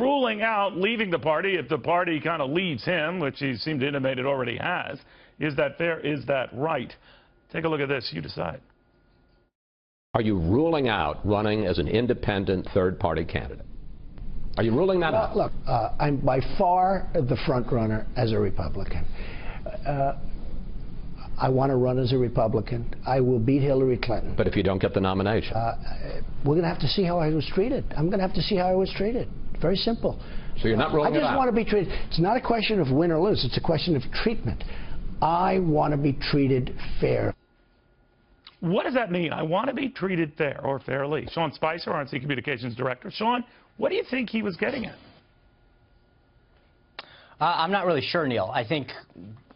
ruling out leaving the party if the party kind of leaves him, which he seemed to intimate it already has. Is that fair? Is that right? Take a look at this. You decide. Are you ruling out running as an independent third-party candidate? Are you ruling that out? Look, I'm by far the front runner as a Republican. I want to run as a Republican. I will beat Hillary Clinton. But if you don't get the nomination? We're going to have to see how I was treated. I'm going to have to see how I was treated. Very simple. So you're not ruling it out? I just want to be treated. It's not a question of win or lose. It's a question of treatment. I want to be treated fair. What does that mean? I want to be treated fair or fairly. Sean Spicer, RNC Communications Director. Sean, what do you think he was getting at? I'm not really sure, Neil. I think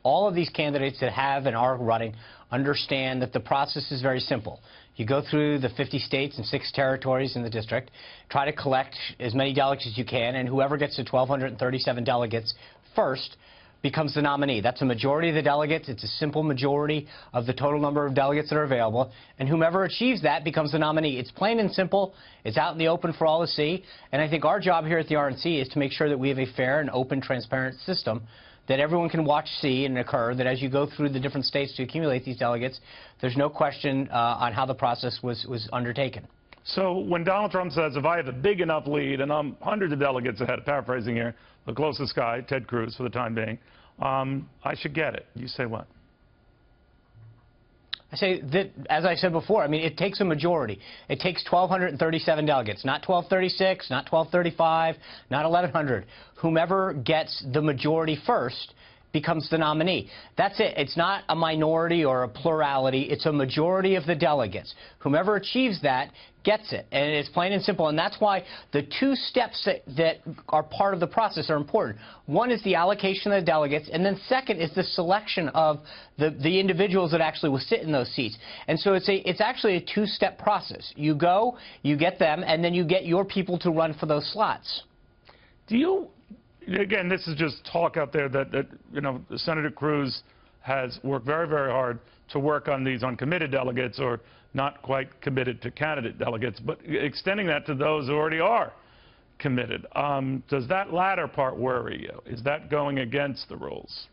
all of these candidates that have and are running understand that the process is very simple. You go through the 50 states and 6 territories in the district, try to collect as many delegates as you can, and whoever gets to 1,237 delegates first becomes the nominee. That's a majority of the delegates. It's a simple majority of the total number of delegates that are available. And whomever achieves that becomes the nominee. It's plain and simple. It's out in the open for all to see. And I think our job here at the RNC is to make sure that we have a fair and open, transparent system that everyone can watch, see, and occur, that as you go through the different states to accumulate these delegates, there's no question on how the process was undertaken. So when Donald Trump says, if I have a big enough lead and I'm hundreds of delegates ahead, paraphrasing here, the closest guy, Ted Cruz for the time being, I should get it. You say what? I say that, as I said before, I mean, it takes a majority. It takes 1,237 delegates, not 1,236, not 1,235, not 1,100. Whomever gets the majority first becomes the nominee. That's it. It's not a minority or a plurality. It's a majority of the delegates. Whomever achieves that gets it. And it's plain and simple. And that's why the 2 steps that are part of the process are important. One is the allocation of the delegates, and then second is the selection of the individuals that actually will sit in those seats. And so it's actually a 2-step process. You go, you get them, and then you get your people to run for those slots. Do you... Again, this is just talk out there that you know, Senator Cruz has worked very, very hard to work on these uncommitted delegates or not quite committed to candidate delegates, but extending that to those who already are committed. Does that latter part worry you? Is that going against the rules?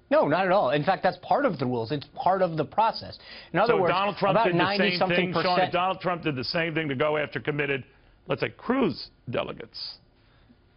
No, not at all. In fact, that's part of the rules. It's part of the process. In other words, Donald Trump about did the same thing, %. Sean, if Donald Trump did the same thing to go after committed, let's say, Cruz delegates.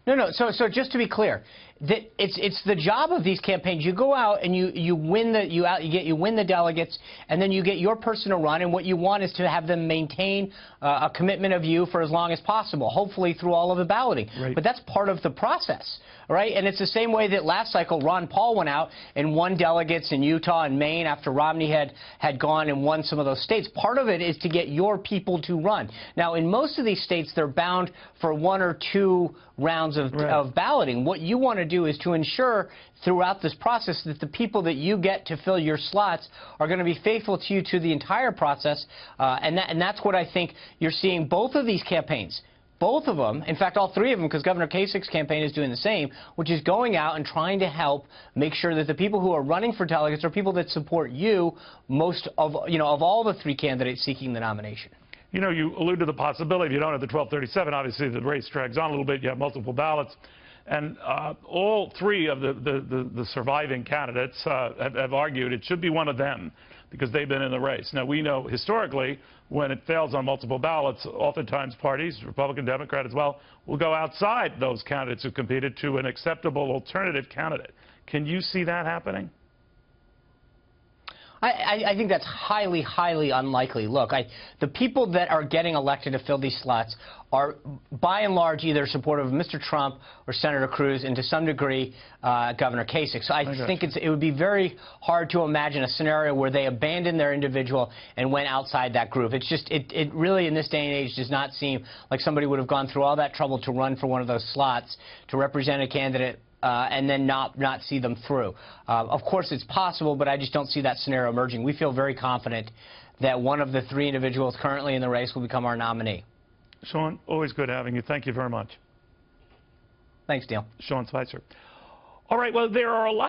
No. So just to be clear, that it's the job of these campaigns. You go out and you win the delegates, and then you get your person to run. And what you want is to have them maintain a commitment of you for as long as possible, hopefully through all of the balloting. Right. But that's part of the process, right? And it's the same way that last cycle Ron Paul went out and won delegates in Utah and Maine after Romney had gone and won some of those states. Part of it is to get your people to run. Now, in most of these states, they're bound for 1 or 2 rounds of balloting. What you want to do is to ensure throughout this process that the people that you get to fill your slots are going to be faithful to you to the entire process, and that's what I think you're seeing both of these campaigns. Both of them, in fact, all 3 of them, because Governor Kasich's campaign is doing the same, which is going out and trying to help make sure that the people who are running for delegates are people that support you most of all the 3 candidates seeking the nomination. You know, you allude to the possibility, if you don't have the 1237, obviously the race drags on a little bit, you have multiple ballots. And all 3 of the surviving candidates have argued it should be one of them because they've been in the race. Now, we know historically when it fails on multiple ballots, oftentimes parties, Republican, Democrat as well, will go outside those candidates who competed to an acceptable alternative candidate. Can you see that happening? I think that's highly, highly unlikely. Look, the people that are getting elected to fill these slots are, by and large, either supportive of Mr. Trump or Senator Cruz, and to some degree, Governor Kasich. So I think it would be very hard to imagine a scenario where they abandoned their individual and went outside that group. It's just, it really, in this day and age, does not seem like somebody would have gone through all that trouble to run for one of those slots to represent a candidate and then not see them through. Of course, it's possible, but I just don't see that scenario emerging. We feel very confident that one of the 3 individuals currently in the race will become our nominee. Sean, always good having you. Thank you very much. Thanks, Neil. Sean Spicer. All right, well, there are a lot